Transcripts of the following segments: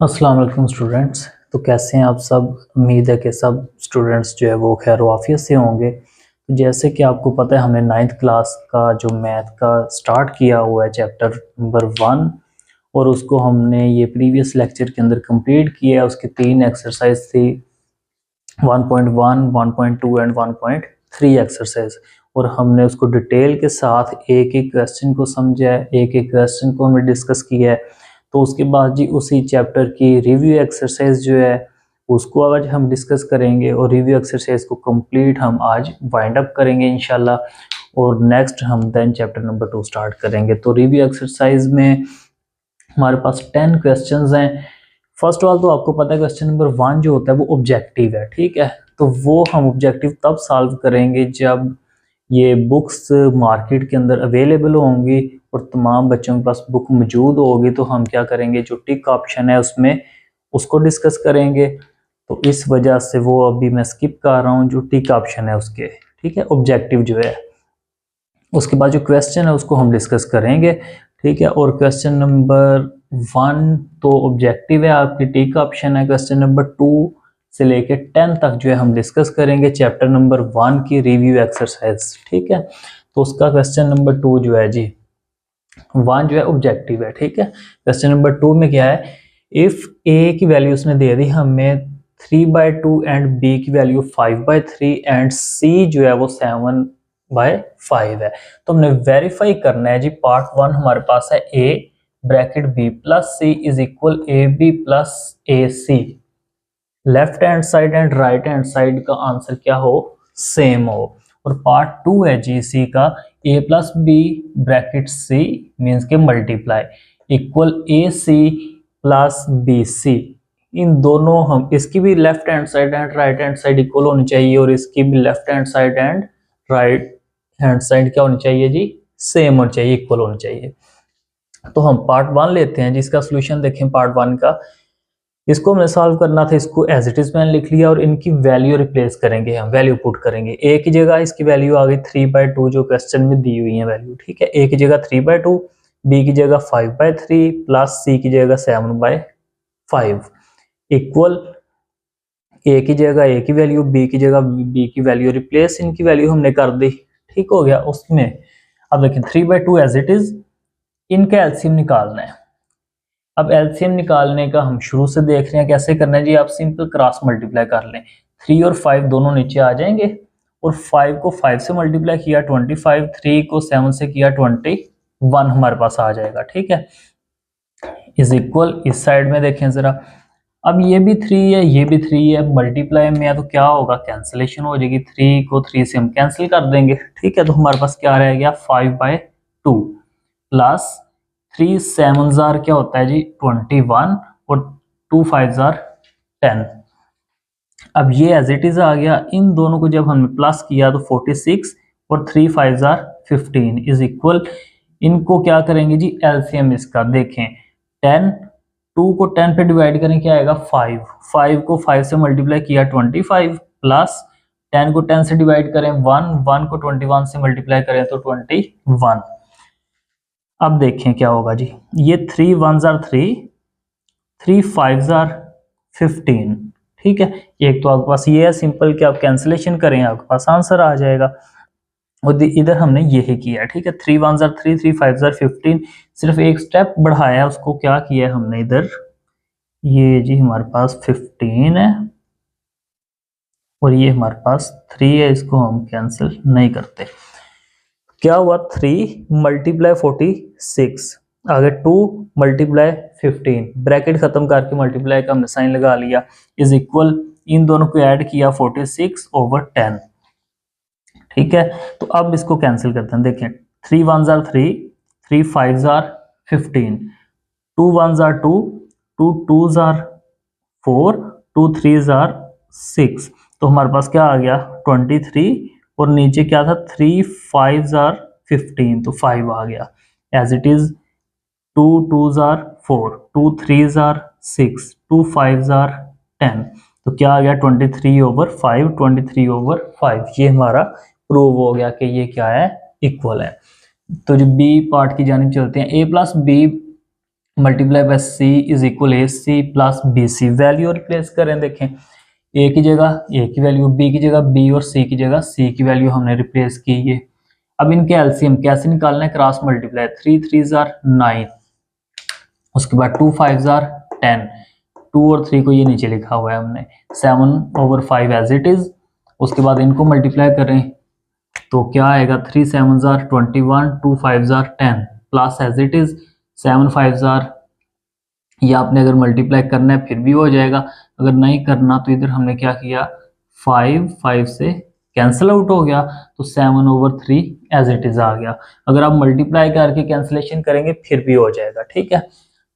अस्सलाम वालेकुम स्टूडेंट्स। तो कैसे हैं आप सब। उम्मीद है कि सब स्टूडेंट्स जो है वो खैर वाफियत से होंगे। तो जैसे कि आपको पता है हमने 9th क्लास का जो मैथ का स्टार्ट किया हुआ है चैप्टर नंबर 1 और उसको हमने ये प्रीवियस लेक्चर के अंदर कंप्लीट किया है। उसकी 3 एक्सरसाइज थी 1.1, 1.2 एंड 1.3 एक्सरसाइज और हमने उसको डिटेल के साथ एक एक क्वेश्चन को समझा है, एक एक क्वेश्चन को हमने डिस्कस किया है। तो उसके बाद जी उसी चैप्टर की रिव्यू एक्सरसाइज जो है उसको आज हम डिस्कस करेंगे और रिव्यू एक्सरसाइज को कंप्लीट हम आज वाइंड अप करेंगे इंशाल्लाह और नेक्स्ट हम देन चैप्टर नंबर 2 स्टार्ट करेंगे। तो रिव्यू एक्सरसाइज में हमारे पास 10 क्वेश्चंस हैं। फर्स्ट ऑफ ऑल तो आपको पता है क्वेश्चन नंबर 1 जो होता है वो ऑब्जेक्टिव है, ठीक है। तो वो हम ऑब्जेक्टिव तब सॉल्व करेंगे जब ये बुक्स मार्केट के अंदर अवेलेबल होंगी और तमाम बच्चों के पास बुक मौजूद होगी। तो हम क्या करेंगे, जो टिक ऑप्शन है उसमें उसको डिस्कस करेंगे। तो इस वजह से वो अभी मैं स्किप कर रहा हूँ जो टिक ऑप्शन है उसके, ठीक है, ऑब्जेक्टिव जो है। उसके बाद जो क्वेश्चन है उसको हम डिस्कस करेंगे, ठीक है। और क्वेश्चन नंबर 1 तो ऑब्जेक्टिव है, आपकी टिक ऑप्शन है। क्वेश्चन नंबर 2 से लेके 10 तक जो है हम डिस्कस करेंगे चैप्टर नंबर 1 की रिव्यू एक्सरसाइज, ठीक है। तो उसका क्वेश्चन नंबर 2 जो है जी 1 जो है ऑब्जेक्टिव है, ठीक है। क्वेश्चन नंबर 2 में क्या है, इफ ए की वैल्यू उसने दे दी हमें 3/2 एंड बी की वैल्यू 5/3 एंड सी जो है वो 7/5 है। तो हमने वेरीफाई करना है जी। पार्ट 1 हमारे पास है A bracket B plus C is equal A B plus A C. Left hand side and right hand side का आंसर क्या हो, सेम हो। और पार्ट 2 है जी सी का, A plus B bracket C means के multiply equal A C plus B C. इन दोनों हम इसकी भी left hand side and right hand side equal होनी चाहिए और इसकी भी left hand side and right hand side क्या होनी चाहिए जी, सेम होनी चाहिए, इक्वल होनी चाहिए। तो हम पार्ट 1 लेते हैं जिसका सोल्यूशन देखें। पार्ट 1 का इसको हमें सॉल्व करना था, इसको एज इट इज मैंने लिख लिया और इनकी वैल्यू रिप्लेस करेंगे, हम वैल्यू पुट करेंगे। ए की जगह इसकी वैल्यू आ गई 3/2 जो क्वेश्चन में दी हुई है वैल्यू, ठीक है। ए की जगह 3/2, बी की जगह 5/3 प्लस सी की जगह 7/5 इक्वल ए की जगह ए की वैल्यू, बी की जगह बी की वैल्यू रिप्लेस, इनकी वैल्यू हमने कर दी, ठीक हो गया। उसमें अब देखें 3/2 एज इट इज, इनका एलसीएम निकालना है। अब एलसीएम निकालने का हम शुरू से देख रहे हैं कैसे करना है जी। आप सिंपल क्रॉस मल्टीप्लाई कर लें, 3 और 5 दोनों नीचे आ जाएंगे और 5 को 5 से मल्टीप्लाई किया 25, 3 को 7 से किया 21 हमारे पास आ जाएगा, ठीक है। इज इक्वल इस साइड में देखें जरा, अब ये भी 3 है ये भी 3 है, मल्टीप्लाई में है तो क्या होगा, कैंसिलेशन हो जाएगी। 3 को 3 से हम कैंसिल कर देंगे, ठीक है। तो हमारे पास क्या रह गया 5/2 प्लस 3 7 जार क्या होता है जी 21 और 2 5 जार 10। अब ये एज इट इज आ गया। इन दोनों को जब हमने प्लस किया तो 46 और 3 5 जार 15 इज इक्वल, इनको क्या करेंगे जी एलसीएम इसका देखें। 10 2 को 10 पे डिवाइड करें क्या आएगा 5, 5 को 5 से मल्टीप्लाई किया 25 प्लस 10 को 10 से डिवाइड करें 1, 1 को 21 से मल्टीप्लाई करें तो 21। अब देखें क्या होगा जी, ये 3 1 जार 3, 3 5 जार 15, ठीक है। एक तो आपके पास ये है सिंपल कि आप कैंसिलेशन करें आपके पास आंसर आ जाएगा और इधर हमने यही किया, ठीक है। 3 1 जार 3, 3 5 जार 15, सिर्फ एक स्टेप बढ़ाया, उसको क्या किया है हमने इधर, ये जी हमारे पास 15 है और ये हमारे पास 3 है, इसको हम कैंसिल नहीं करते। क्या हुआ 3 मल्टीप्लाई 46 आगे 2 मल्टीप्लाई 15, ब्रैकेट खत्म करके मल्टीप्लाई का हमने साइन लगा लिया इज इक्वल, इन दोनों को ऐड किया 46/10, ठीक है। तो अब इसको कैंसिल करते हैं, देखें 3 1 जार 3, 3 5 जार 15, 2 1 जार 2, 2 2 जार 4, 2 3 जार 6। तो हमारे पास क्या आ गया 23 और नीचे क्या था 3 5 जार 15 तो 5 आ गया एज इट इज। 2 2 जार 4, 2 3 जार 6, 2 5 जार 10 तो क्या आ गया 23/5, 23/5। ये हमारा प्रूव हो गया कि ये क्या है, इक्वल है। तो जो बी पार्ट की जानिब चलते हैं, A plus B multiply by C is equal A C plus B C. Value replace करें, देखें ए की जगह ए की वैल्यू, बी की जगह बी और सी की जगह सी की वैल्यू हमने रिप्लेस की है। अब इनके एलसीएम कैसे निकालना है, क्रॉस मल्टीप्लाई, 3 3 जार 9, उसके बाद 2 5 जार 10, 2 और 3 को ये नीचे लिखा हुआ है हमने, 7/5 एज इट इज। उसके बाद इनको मल्टीप्लाई करें तो क्या आएगा, 3 7 जार 21, 2 5 जार 10 प्लस एज इट इज 7 5 जार, ये आपने अगर मल्टीप्लाई करना है फिर भी हो जाएगा, अगर नहीं करना तो इधर हमने क्या किया, 5 5 से कैंसिल आउट हो गया तो 7/3 एज इट इज आ गया। अगर आप मल्टीप्लाई करके कैंसिलेशन करेंगे फिर भी हो जाएगा, ठीक है।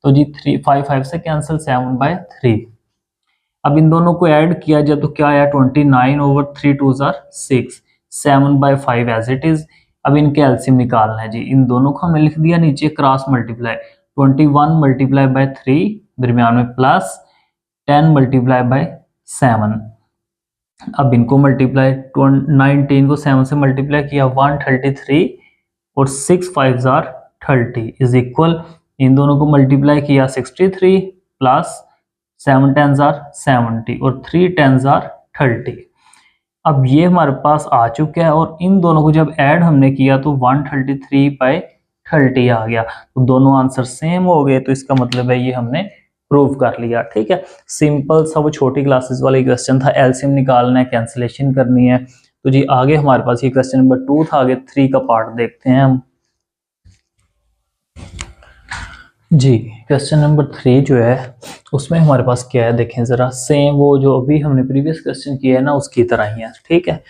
तो जी 3 5 5 से कैंसिल, 7/3। अब इन दोनों को ऐड किया जाए तो क्या आया, 29/3 2 जार 6, 7/5 एज इट इज। अब इनके एलसीएम निकालना है जी, इन दोनों को हमने लिख दिया नीचे क्रॉस मल्टीप्लाई, 21 मल्टीप्लाई बाय 3 दरमियान में प्लस 10 मल्टीप्लाई बाय 7। अब इनको मल्टीप्लाई, 19 को 7 से मल्टीप्लाई किया 133 और 6 5 जार 30 इज इक्वल, इन दोनों को मल्टीप्लाई किया 63 प्लस 7 10 जार 70 और 3 10 जार 30। अब ये हमारे पास आ चुका है और इन दोनों को जब ऐड हमने किया तो 133/30 आ गया, तो दोनों आंसर सेम हो गए, तो इसका मतलब है ये हमने प्रूव कर लिया, ठीक है। सिंपल सा वो छोटी क्लासेस वाला क्वेश्चन था, एलसीएम निकालना है, कैंसिलेशन करनी है। तो जी आगे हमारे पास ये क्वेश्चन नंबर 2 था, आगे 3 का पार्ट देखते हैं हम जी। क्वेश्चन नंबर 3 जो है उसमें हमारे पास क्या है, देखें जरा, सेम वो जो अभी हमने प्रीवियस क्वेश्चन किया है ना उसकी तरह ही है, ठीक है।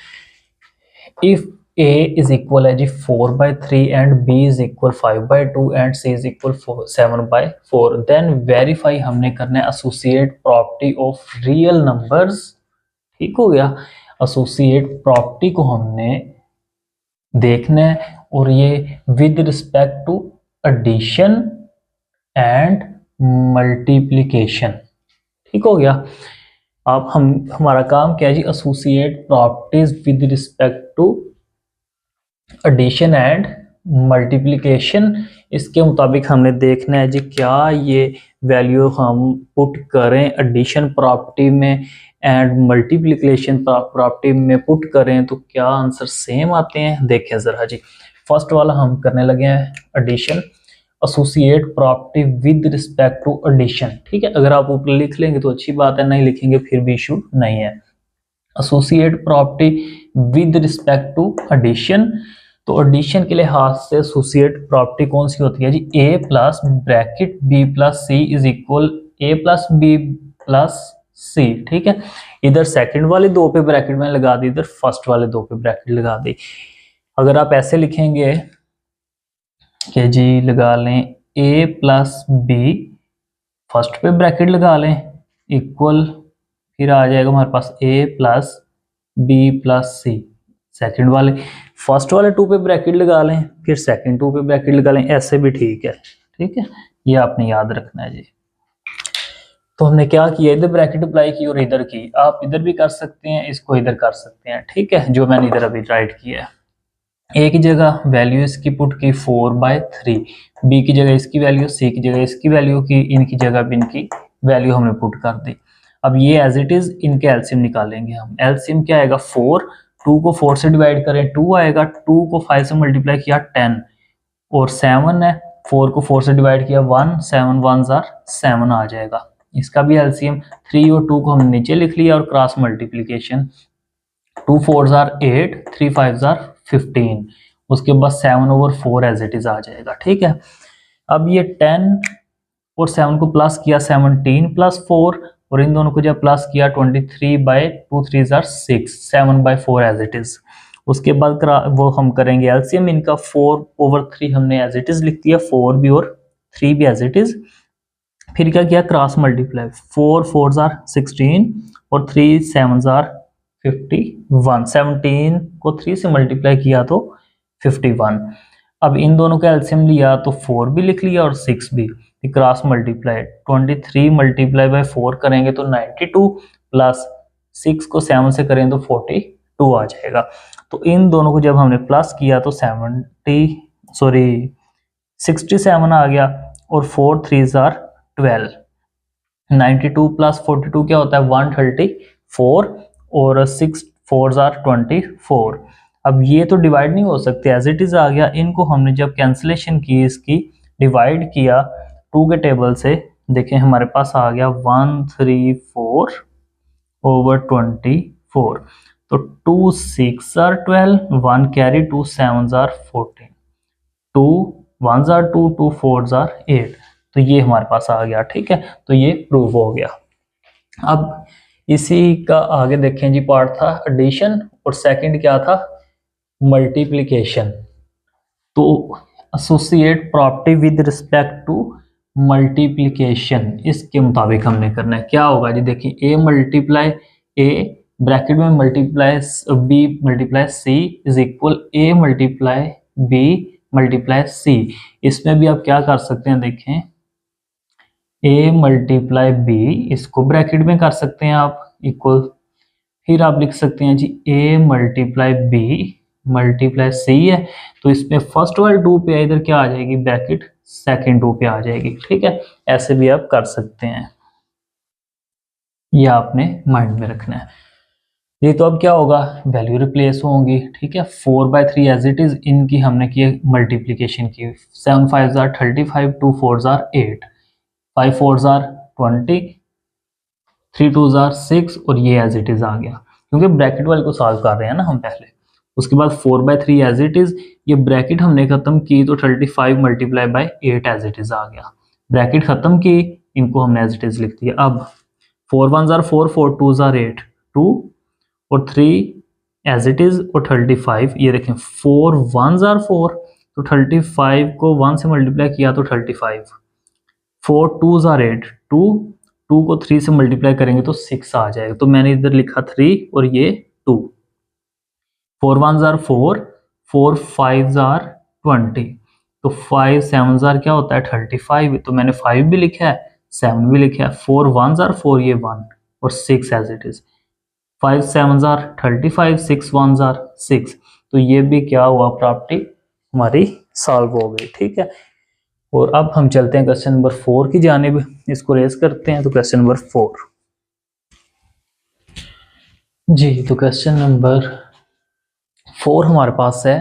इफ a इज इक्वल है जी 4/3 and b is equal 5/2 and c is equal 7/4, then verify हमने करना है associate property of real numbers, ठीक हो गया। एसोसिएट प्रॉपर्टी को हमने देखना है और ये with respect to addition and multiplication, ठीक हो गया। अब हमारा काम क्या है जी, associate properties with respect to addition and multiplication. इसके मुताबिक हमने देखना है जी क्या ये वैल्यू हम पुट करें एडिशन प्रॉपर्टी में एंड मल्टीप्लिकेशन प्रॉपर्टी में पुट करें तो क्या आंसर सेम आते हैं। देखें जरा जी, फर्स्ट वाला हम करने लगे हैं addition, associate property with respect to addition, ठीक है। अगर आप ऊपर लिख लेंगे तो अच्छी बात है, नहीं लिखेंगे फिर भी इशू नहीं है। Associate property with respect to addition, तो एडिशन के लिहाज से एसोसिएट प्रॉपर्टी कौन सी होती है जी, a plus bracket b plus c is equal a plus b plus c, ठीक है। इधर सेकंड वाले दो पे ब्रैकेट में लगा दी, इधर फर्स्ट वाले दो पे ब्रैकेट लगा दी। अगर आप ऐसे लिखेंगे कि जी लगा लें a प्लस बी, फर्स्ट पे ब्रैकेट लगा लें इक्वल, फिर आ जाएगा हमारे पास a plus B plus C, second वाले फर्स्ट वाले 2 पे ब्रैकेट लगा लें, फिर सेकंड 2 पे ब्रैकेट लगा लें, ऐसे भी ठीक है, ठीक है। ये आपने याद रखना है जी। तो हमने क्या किया, इधर ब्रैकेट अप्लाई की और इधर की, आप इधर भी कर सकते हैं, इसको इधर कर सकते हैं, ठीक है, जो मैंने इधर अभी राइट किया है। ए की जगह वैल्यू इसकी पुट की 4/3, बी की जगह इसकी वैल्यू, सी की जगह इसकी वैल्यू की, इनकी जगह भी इनकी वैल्यू हमने पुट कर दी। अब ये एज इट इज इनके एलसीएम निकालेंगे हम। एलसीएम क्या आएगा, 4, 2 को 4 से डिवाइड करें 2 आएगा, 2 को 5 से मल्टीप्लाई किया 10 और 7 है, 4 को 4 से डिवाइड किया 1, 7 1 जार 7 आ जाएगा। इसका भी एलसीएम 3 और 2 को हमने नीचे लिख लिया और क्रॉस मल्टीप्लीकेशन, 2 4 जार 8, 3 5 जार 15, उसके बाद 7/4 एज इट इज आ जाएगा, ठीक है। अब ये 10 और 7 को प्लस किया 17 प्लस 4 और इन दोनों को जब प्लस किया 23/2 3 जार 6, 7/4 एज इट इज। उसके बाद वो हम करेंगे एलसीएम इनका, 4/3 हमने एज इट इज लिख दिया, 4 भी और 3 भी एज इट इज। फिर क्या किया, क्रॉस मल्टीप्लाई, 4 4 जार 16 और 3 7 जार 51, 17 को 3 से मल्टीप्लाई किया तो 51। अब इन दोनों का एलसीएम लिया तो 4 भी लिख लिया और 6 भी, क्रॉस मल्टीप्लाई, 23 मल्टीप्लाई बाय 4 करेंगे तो 92 प्लस 6 को 7 से करें तो 42 आ जाएगा। तो इन दोनों को जब हमने प्लस किया तो 67 आ गया और 4 3s आर 12। 92 प्लस 42 क्या होता है 134 और 6 4s आर 24। अब ये तो डिवाइड नहीं हो सकते, एज इट इज आ गया। इनको हमने जब कैंसिलेशन की, इसकी डिवाइड किया 2 के टेबल से, देखें हमारे पास आ गया 134 ओवर 24। तो 2 6 are 12, 1 carry, 2 7s are 14, 2 1s are 2, 2 4s are 8। तो ये हमारे पास आ गया, ठीक है। तो ये प्रूव हो गया। अब इसी का आगे देखें जी, पार्ट था एडिशन और सेकंड क्या था मल्टीप्लिकेशन। तो associate property with respect to multiplication, इसके मुताबिक हमने करना है। क्या होगा जी, देखिए ए मल्टीप्लाई ए ब्रैकेट में multiply B multiply C is equal A multiply B multiply C. इसमें भी आप क्या कर सकते हैं, देखें a मल्टीप्लाई बी, इसको ब्रैकेट में कर सकते हैं आप इक्वल, फिर आप लिख सकते हैं जी a मल्टीप्लाई बी मल्टीप्लाई सी है, तो इसमें फर्स्ट वाले 2 पे इधर क्या आ जाएगी ब्रैकेट, सेकंड 2 पे आ जाएगी, ठीक है। ऐसे भी आप कर सकते हैं, ये आपने माइंड में रखना है। ये तो अब क्या होगा, वैल्यू रिप्लेस होंगी, ठीक है। 4/3 एज इट इज, इनकी हमने की मल्टीप्लीकेशन की। 7 5s are 35, 2 4s are 8, 5 4s are 20, 3 2s are 6 और ये एज इट इज आ गया, क्योंकि ब्रैकेट वाले को सॉल्व कर रहे हैं ना हम पहले। उसके बाद 4/3 एज इट इज, ये ब्रैकेट हमने खत्म की तो 35 multiply by 8 as it is आ गया। ब्रैकेट खत्म की, इनको हमने एज इट इज लिख दिया। अब 4 1s आर 4, 4 2s आर 8, 2 और 3 एज इट इज और 35, ये देखें 4 1s आर 4, तो 35 को 1 से मल्टीप्लाई किया तो 35, 4 2s आर 8, 2 को 3 से मल्टीप्लाई करेंगे तो 6 आ जाएगा, तो मैंने इधर लिखा 3 और ये 2। 4 1s आर 4, 4 5s आर 20, तो 5 7s आर क्या होता है 35, तो मैंने 5 भी लिखा है 7 भी लिखा है। 4 1s आर 4, ये 1 और 6 as it is. 5 7s are 35, 6 1s are 6, तो ये भी क्या हुआ, प्रॉपर्टी हमारी सॉल्व हो गई, ठीक है। और अब हम चलते हैं क्वेश्चन नंबर 4 की जानिब, इसको रेज करते हैं। तो क्वेश्चन नंबर 4 जी, तो क्वेश्चन नंबर 4 हमारे पास है,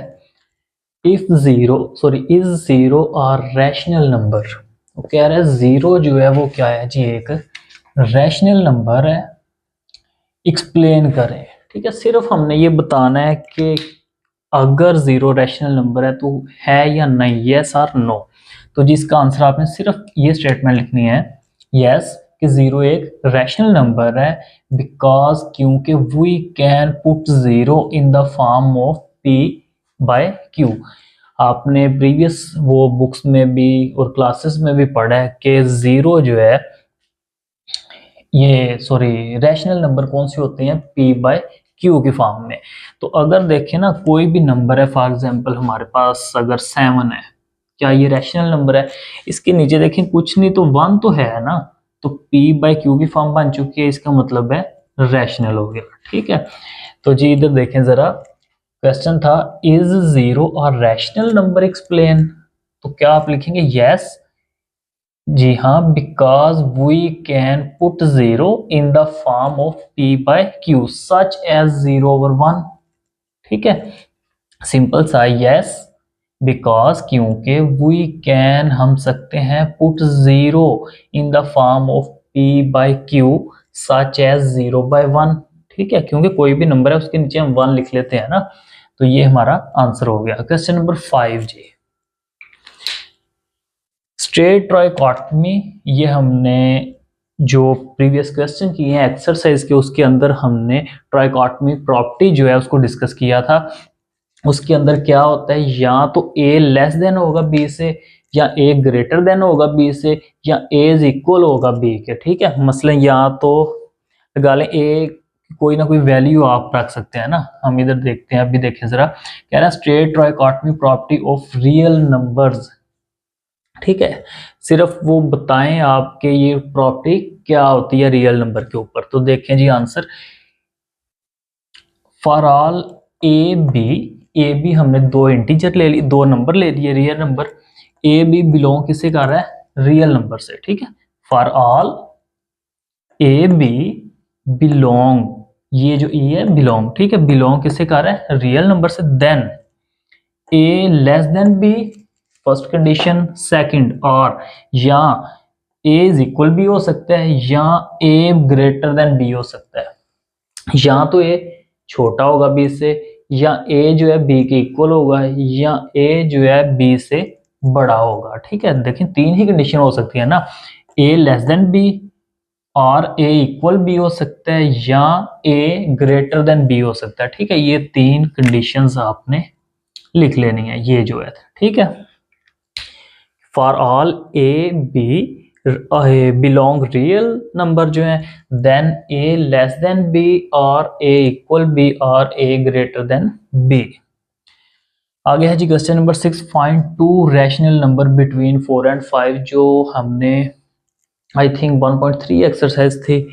is zero are rational number. वो कह रहा है जीरो जो है वो क्या है जी, एक रैशनल नंबर है, एक्सप्लेन करें, ठीक है। सिर्फ हमने ये बताना है कि अगर जीरो रैशनल नंबर है तो है या नहीं, यस और नो। तो जिसका आंसर आपने सिर्फ ये स्टेटमेंट लिखनी है, यस कि जीरो एक रैशनल नंबर है, बिकॉज क्योंकि we can put zero in the form of P by Q. आपने प्रीवियस वो बुक्स में भी और क्लासेस में भी पढ़ा है कि जीरो जो है, ये रैशनल नंबर कौन से होते हैं, p बाय क्यू के फॉर्म में। तो अगर देखें ना, कोई भी नंबर है, फॉर एग्जांपल हमारे पास अगर 7 है, क्या ये रैशनल नंबर है? इसके नीचे देखें कुछ नहीं तो 1 तो है ना, तो p बाय क्यू की फॉर्म बन चुकी है, इसका मतलब है रैशनल हो गया, ठीक है। तो जी इधर देखें जरा, क्वेश्चन था is zero or rational number explain, तो क्या आप लिखेंगे यस, जी हाँ, because we can put zero in the form of p by q such as 0/1, ठीक है। सिंपल सा यस, बिकॉज क्योंकि वी कैन हम सकते हैं put zero in the form of p by q such as 0/1, ठीक है। क्योंकि कोई भी नंबर है उसके नीचे हम 1 लिख लेते हैं ना, तो ये हमारा आंसर हो गया। क्वेश्चन नंबर 5 जी, स्ट्रेट ट्राइकोटमी, ये हमने जो प्रीवियस क्वेश्चन किए हैं एक्सरसाइज के, उसके अंदर हमने ट्राइकोटमी प्रॉपर्टी जो है उसको डिस्कस किया था। उसके अंदर क्या होता है, या तो a लेस देन होगा b से, या a ग्रेटर देन होगा b से, या a इज इक्वल होगा b के, ठीक है। मसलन या तो लगा लें a कोई ना कोई वैल्यू आप रख सकते हैं ना। हम इधर देखते हैं, अभी देखें जरा, कह रहा है straight trichotomy property of real numbers, ठीक है। सिर्फ वो बताएं आपके ये प्रॉपर्टी क्या होती है रियल नंबर के ऊपर। तो देखें जी answer, for all A b हमने 2 इंटीजर ले ली, 2 नंबर ले लिए real number. A B belong किसे कर रहा है, रियल नंबर से, ठीक है। For all A B belong, ये जो ए है बिलोंग, ठीक है, बिलोंग किससे कर रहा है, रियल नंबर से। देन ए less than b, first condition. Second, और या ए इज इक्वल भी हो सकता है या ए ग्रेटर देन बी हो सकता है, या तो ए छोटा होगा बी से, या ए जो है बी के इक्वल होगा, या ए जो है बी से बड़ा होगा, ठीक है। देखिए तीन ही कंडीशन हो सकती है ना, ए लेस देन बी, और ए इक्वल बी हो सकता है, या ए ग्रेटर देन बी हो सकता है, ठीक है। ये तीन कंडीशंस आपने लिख लेनी है, ये जो है, ठीक है। For all A B belong real number जो है, देन ए लेस देन बी और ए इक्वल बी और ए ग्रेटर देन बी। आगे है जी question number 6, find two rational number between 4 and 5, जो हमने आई थिंक 1.3 एक्सरसाइज थी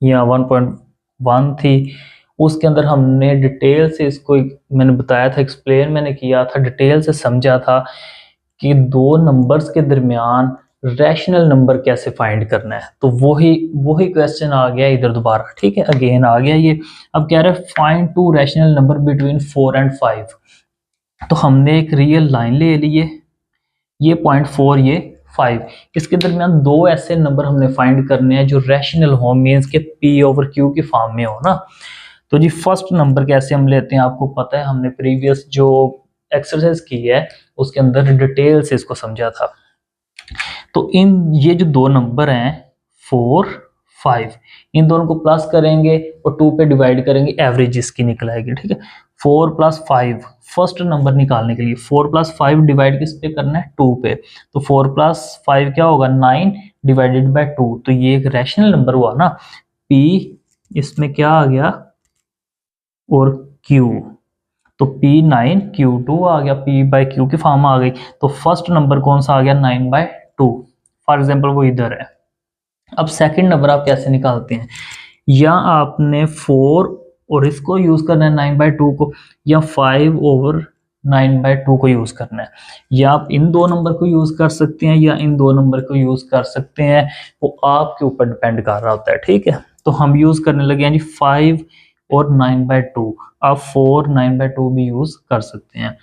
या 1.1 थी, उसके अंदर हमने डिटेल से इसको मैंने बताया था, एक्सप्लेन मैंने किया था, डिटेल से समझा था कि दो नंबर्स के दरमियान रैशनल नंबर कैसे फाइंड करना है। तो वही क्वेश्चन आ गया इधर दोबारा, ठीक है, अगेन आ गया ये। अब कह रहा है find two rational number between 4 and 5। तो हमने एक रियल लाइन ले ली है, ये 0.4 ये 5, इसके दरमियान दो ऐसे नंबर हमने फाइंड करने हैं जो रैशनल हो, मीन्स के P ओवर Q की फॉर्म में हो ना। तो जी फर्स्ट नंबर कैसे हम लेते हैं, आपको पता है, हमने प्रीवियस जो एक्सरसाइज की है उसके अंदर डिटेल से इसको समझा था। तो ये जो दो नंबर हैं 4, 5, इन दोनों को प्लस करेंगे और 2 पे डिवाइड करेंगे, एवरेज इसकी निकल आएगी, ठीक है। 4 + 5 फर्स्ट नंबर निकालने के लिए 4 + 5 डिवाइड किस पे करना है, 2 पे। तो 4 + 5 क्या होगा, 9 डिवाइडेड बाय 2। तो ये एक रैशनल नंबर हुआ ना, P इसमें क्या आ गया और Q, तो P9 Q2 आ गया, P/Q की फॉर्म आ गई। तो फर्स्ट नंबर कौन सा आ गया, 9/2 फॉर एग्जाम्पल, वो इधर है। अब सेकंड नंबर आप कैसे निकालते हैं, या आपने 4 और इसको यूज करना है 9/2 को, या 5 ओवर 9/2 को यूज करना है, या आप इन दो नंबर को यूज कर सकते हैं या इन दो नंबर को यूज कर सकते हैं, वो आपके ऊपर डिपेंड कर रहा होता है, ठीक है। तो हम यूज करने लगे हैं जी 5 और 9/2, आप 4 9/2 भी यूज कर सकते हैं।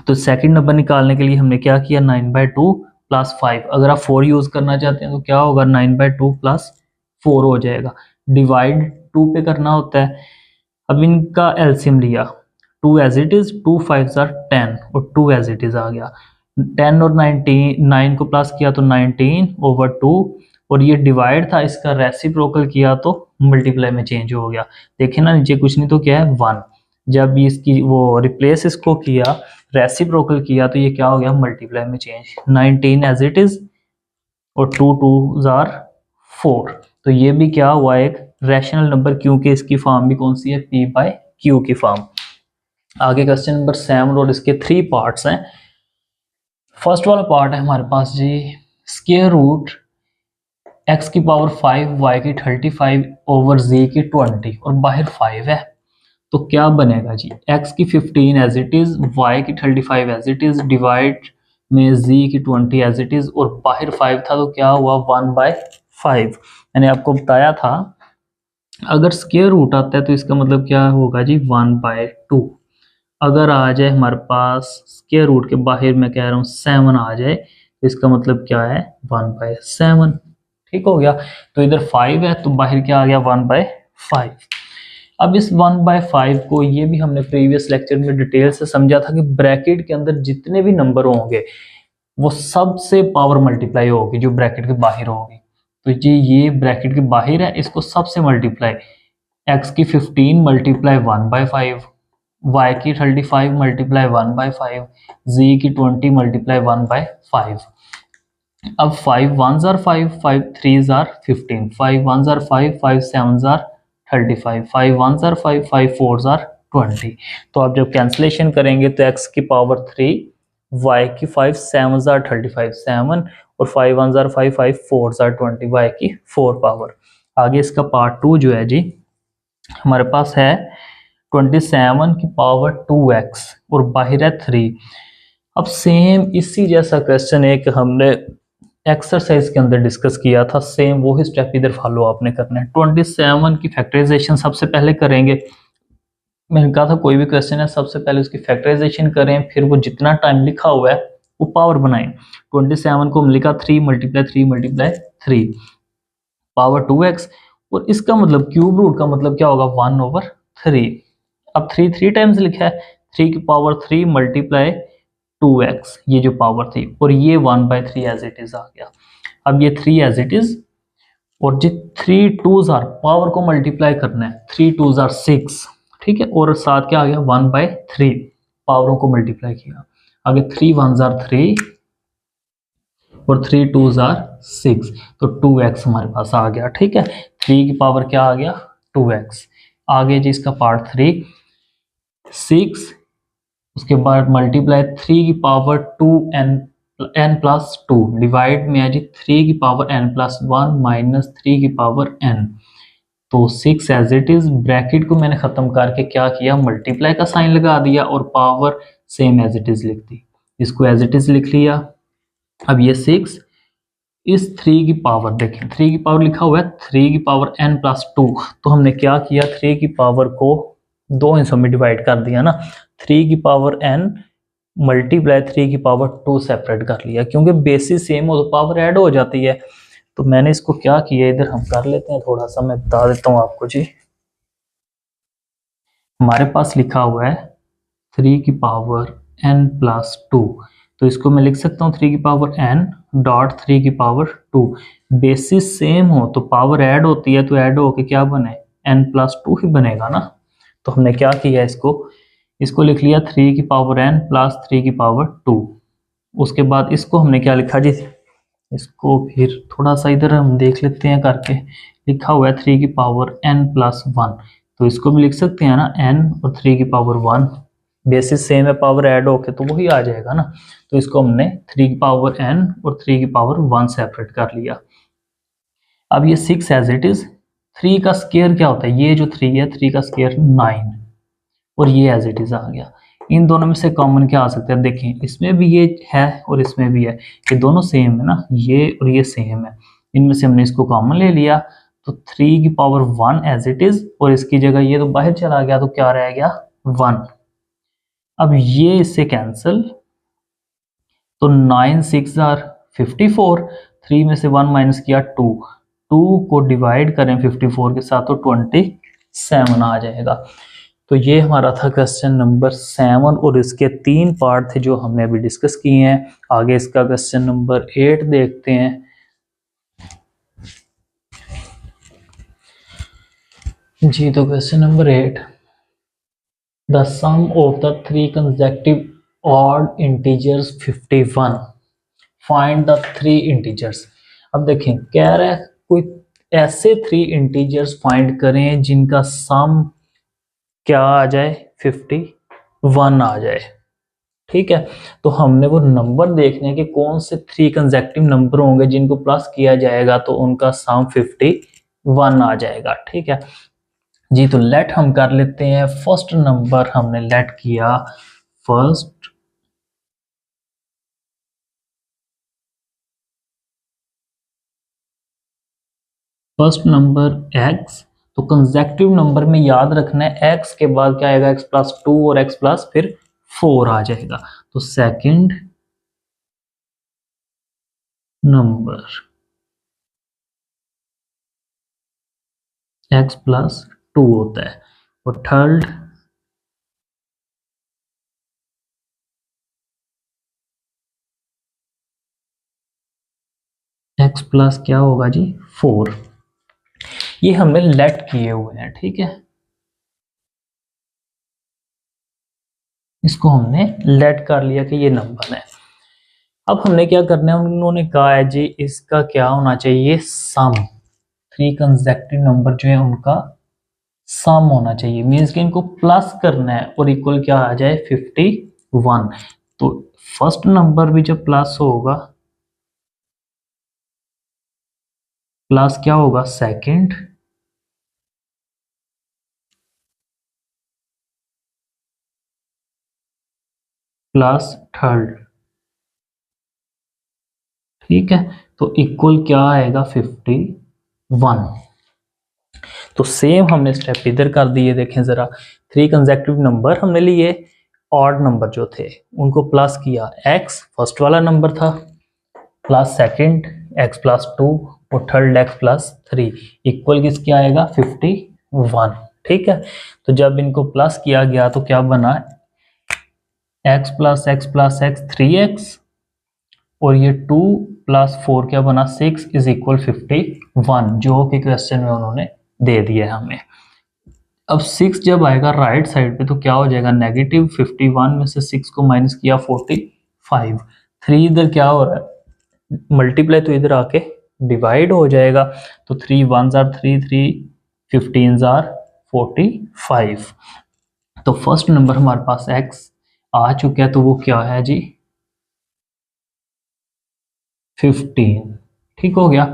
तो सेकंड नंबर निकालने के लिए हमने क्या किया, 9/2 + 5। अगर आप 4 यूज करना चाहते हैं तो क्या होगा, 9/2 + 4 हो जाएगा, डिवाइड 2 पे करना होता है। अब इनका एलसीएम लिया, 2 as it is, 2 5s are 10 और 2 एज इट इज आ गया। 10 और 19, 9 को प्लस किया तो 19/2, और ये डिवाइड था, इसका रेसिप्रोकल किया तो मल्टीप्लाई में चेंज हो गया। देखें ना नीचे कुछ नहीं तो क्या है 1, जब इसकी वो रिप्लेस इसको किया, रेसिप्रोकल किया, तो ये क्या हो गया, मल्टीप्लाई में चेंज। 19 एज इट इज और 2 2s are 4। तो ये भी क्या हुआ, एक रैशनल नंबर, क्योंकि इसकी फॉर्म भी कौन सी है, P/Q की फॉर्म। आगे क्वेश्चन नंबर 7 और इसके 3 पार्ट्स हैं। फर्स्ट वाला पार्ट है हमारे पास जी, स्क्वायर रूट x की पावर 5 y की 35 ओवर z की 20 और बाहर 5 है, तो क्या बनेगा जी, x की 15 एज इट इज, y की 35 एज इट इज, डिवाइड में z की 20 एज इट इज, और बाहर 5 था, तो क्या हुआ 1/5। मैंने आपको बताया था अगर स्क्वायर रूट आता है तो इसका मतलब क्या होगा जी, 1/2। अगर आ जाए हमारे पास स्क्वायर रूट के बाहर, मैं कह रहा हूँ 7 आ जाए, तो इसका मतलब क्या है, 1/7, ठीक हो गया। तो इधर 5 है तो बाहर क्या आ गया, 1/5। अब इस 1/5 को, ये भी हमने प्रीवियस लेक्चर में डिटेल से समझा था कि ब्रैकेट के अंदर जितने भी नंबर होंगे वो सबसे पावर मल्टीप्लाई होगी जो ब्रैकेट के बाहर होगी। तो ये ब्रैकेट के बाहर है, इसको सबसे मल्टीप्लाई, x की 15 मल्टीप्लाई 1/5, y की 35 मल्टीप्लाई 1/5, z की 20 मल्टीप्लाई 1/5। अब 5 1s are 5, 5 3s are 15, 5 1s are 5, 5 7s are 35, 5 1s are 5, 5 4s are 20। तो आप जब कैंसलेशन करेंगे तो x की पावर 3, y की 5 7s are 35 7, और 5 1s are 5, 5 4s are 20, y की 4 पावर। आगे इसका पार्ट 2 जो है जी, हमारे पास है 27 की पावर 2x और बाहर है 3। अब सेम इसी जैसा क्वेश्चन एक हमने एक्सरसाइज के अंदर डिस्कस किया था, सेम वही स्टेप इधर फॉलो आपने करना है। 27 की फैक्टराइजेशन सबसे पहले करेंगे। मैंने कहा था कोई भी क्वेश्चन है सबसे पहले उसकी फैक्टराइजेशन करें, फिर वो जितना टाइम लिखा हुआ है वो पावर बनाएं। 27 को हम लिखा 3 मल्टीप्लाई 3 मल्टीप्लाई 3 पावर 2x, और इसका मतलब क्यूब रूट का मतलब क्या होगा 1/3। अब 3 3 टाइम्स लिखा है, 3 की पावर 3 मल्टीप्लाई 2x, ये जो पावर थी, और ये 1/3 एज इट इज आ गया। अब ये 3 एज इट इज, और जो 3 2s आर पावर को मल्टीप्लाई करना है, 3 2s आर 6, ठीक है, और साथ क्या आ गया 1/3 पावरों को मल्टीप्लाई किया, आगे 3 1s आर 3 और 3 2s आर 6, तो 2x हमारे पास आ गया, ठीक है। 3 की पावर क्या आ गया 2x, आगे जी इसका पार्ट 3 6, उसके बाद मल्टीप्लाई 3 की पावर 2n+2 डिवाइड में है जी 3 की पावर n+1 माइनस 3 की पावर n, तो 6 एज इट इज, ब्रैकेट को मैंने खत्म करके क्या किया मल्टीप्लाई का साइन लगा दिया और power same as it is लिख दी, इसको एज इट इज लिख लिया। अब ये 6 इस 3 की पावर देखें, 3 की पावर लिखा हुआ है 3 की पावर n+2, तो हमने क्या किया 3 की पावर को दो हिस्सों में डिवाइड कर दिया ना, 3 की पावर n मल्टीप्लाई 3 की पावर 2 सेपरेट कर लिया, क्योंकि बेसिस सेम हो तो पावर ऐड हो जाती है। तो मैंने इसको क्या किया, इधर हम कर लेते हैं, थोड़ा सा मैं बता देता हूँ आपको जी। हमारे पास लिखा हुआ है 3 की पावर n+2, तो इसको मैं लिख सकता हूँ 3 की पावर n डॉट 3 की पावर 2, बेसिस सेम हो तो पावर ऐड होती है, तो ऐड होके क्या बने n+2 ही बनेगा ना। तो हमने क्या किया, इसको लिख लिया 3 की पावर n प्लस 3 की पावर 2, उसके बाद इसको हमने क्या लिखा जी, इसको फिर थोड़ा सा इधर हम देख लेते हैं करके, लिखा हुआ है 3 की पावर n+1, तो इसको भी लिख सकते हैं ना n और 3 की पावर 1, बेसिस सेम है पावर ऐड होके तो वही आ जाएगा ना। तो इसको हमने 3 की पावर n और 3 की पावर 1 सेपरेट कर लिया। अब ये 6 एज इट इज, 3 का स्केयर क्या होता है, ये जो 3 है 3 का स्केयर 9, और ये एज इट इज आ गया। इन दोनों में से कॉमन क्या आ सकता है, देखें इसमें भी ये है और इसमें भी है, ये दोनों सेम है ना, ये और ये सेम है, इनमें से हमने इसको कॉमन ले लिया, तो 3 की पावर 1 एज इट इज, और इसकी जगह ये तो बाहर चला गया, तो क्या रह गया 1। अब ये इससे कैंसिल, तो 9 6 आर 54, 3 में से 1 माइनस किया 2, 2 को डिवाइड करें 54 के साथ तो 27 आ जाएगा। तो ये हमारा था क्वेश्चन नंबर 7, और इसके 3 पार्ट थे जो हमने अभी डिस्कस किए हैं। आगे इसका क्वेश्चन नंबर 8 देखते हैं। जी तो question number 8, the sum of the 3 consecutive odd integers 51, find the 3 integers. अब देखें कह रहा है कोई ऐसे 3 इंटीजर्स फाइंड करें जिनका सम क्या आ जाए 51 आ जाए, ठीक है। तो हमने वो नंबर देखने के कौन से 3 कंसेक्यूटिव नंबर होंगे जिनको प्लस किया जाएगा तो उनका सम 51 आ जाएगा, ठीक है जी। तो लेट हम कर लेते हैं, फर्स्ट नंबर हमने लेट किया, फर्स्ट नंबर x, तो कंसेक्यूटिव नंबर में याद रखना है x के बाद क्या आएगा x+2 और x प्लस फिर 4 आ जाएगा, तो सेकंड नंबर x+2 होता है, और थर्ड x प्लस क्या होगा जी 4। ये हमने लेट किए हुए हैं, ठीक है, इसको हमने लेट कर लिया कि ये नंबर है। अब हमने क्या करना है, उन्होंने कहा है जी इसका क्या होना चाहिए सम, 3 कंसेक्यूटिव नंबर जो है उनका सम होना चाहिए, मीन्स कि इनको प्लस करना है और इक्वल क्या आ जाए 51। तो फर्स्ट नंबर भी जब प्लस होगा, प्लस क्या होगा सेकंड, प्लस थर्ड, ठीक है, तो इक्वल क्या आएगा 51। तो सेम हमने स्टेप इधर कर दिए, देखें जरा, 3 कंसेक्यूटिव नंबर हमने लिए, ऑड नंबर जो थे उनको प्लस किया, x फर्स्ट वाला नंबर था प्लस सेकंड x प्लस 2 और थर्ड x प्लस 3 इक्वल किसके आएगा 51। ठीक है, तो जब इनको प्लस किया गया तो क्या बना, x प्लस x 3x और ये 2 प्लस 4 क्या बना 6 इज इक्वल 51, जो कि क्वेश्चन में उन्होंने दे दिया है हमें। अब 6 जब आएगा राइट साइड पे तो क्या हो जाएगा, नेगेटिव 51 में से 6 को माइनस किया 45, 3 इधर क्या हो रहा है मल्टीप्लाई, तो इधर आके डिवाइड हो जाएगा, तो 3 1 जार 3 3 15 जार 45। तो फर्स्ट नंबर हमारे पास x आ चुका है, तो वो क्या है जी 15। ठीक हो गया।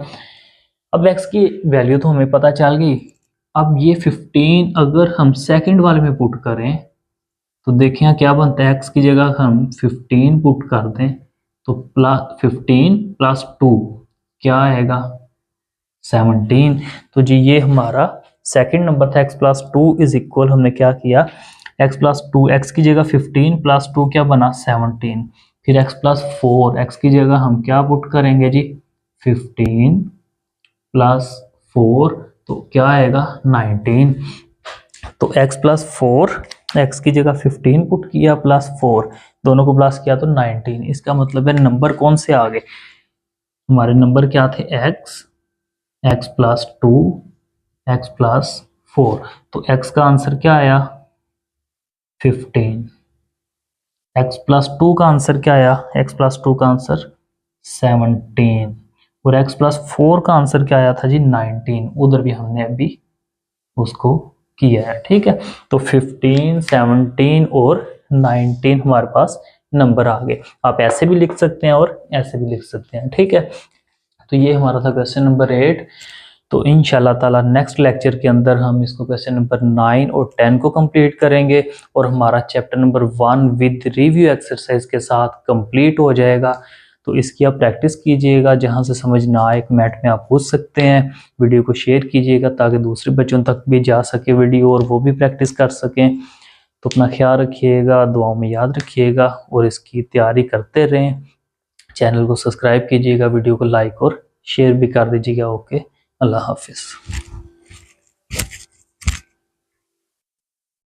अब x की वैल्यू तो हमें पता चल गई। अब ये 15 अगर हम सेकंड वाले में पुट करें तो देखें यहाँ क्या बनता है, x की जगह हम 15 पुट कर दें तो प्लस 15 प्लस 2 क्या आएगा 17। तो जी ये हमारा सेकंड नंबर था, x प्लस 2 इज इक्वल, हमने क्या किया x प्लस 2, x की जगह 15 प्लस 2 क्या बना 17, फिर x प्लस 4, x की जगह हम क्या पुट करेंगे जी 15 प्लस 4 तो क्या आएगा 19। तो x प्लस 4, x की जगह 15 पुट किया प्लस 4, दोनों को प्लस किया तो 19। इसका मतलब है नंबर कौन से आ गए, हमारे नंबर क्या थे x प्लस 2, x प्लस 4, तो x का आंसर क्या आया 15, x प्लस 2 का आंसर क्या आया, x प्लस 2 का आंसर 17 और x प्लस 4 का आंसर क्या आया था जी 19, उधर भी हमने अभी उसको किया है। ठीक है, तो 15 17 और 19 हमारे पास नंबर आ गए। आप ऐसे भी लिख सकते हैं और ऐसे भी लिख सकते हैं। ठीक है, तो ये हमारा था क्वेश्चन नंबर 8। तो इंशाल्लाह ताला नेक्स्ट लेक्चर के अंदर हम इसको क्वेश्चन नंबर 9 और 10 को कंप्लीट करेंगे और हमारा chapter number 1 with review exercise के साथ कंप्लीट हो जाएगा। तो इसकी आप प्रैक्टिस कीजिएगा, जहां से समझ ना आए कमेंट में आप पूछ सकते हैं। वीडियो को शेयर कीजिएगा ताकि दूसरे बच्चों तक भी जा सके वीडियो और वो भी प्रैक्टिस कर सकें। तो अपना ख्याल रखिएगा, दुआओं में याद रखिएगा और इसकी तैयारी करते रहें। चैनल को सब्सक्राइब कीजिएगा, वीडियो को लाइक और शेयर भी कर दीजिएगा। ओके, अल्लाह हाफिज़।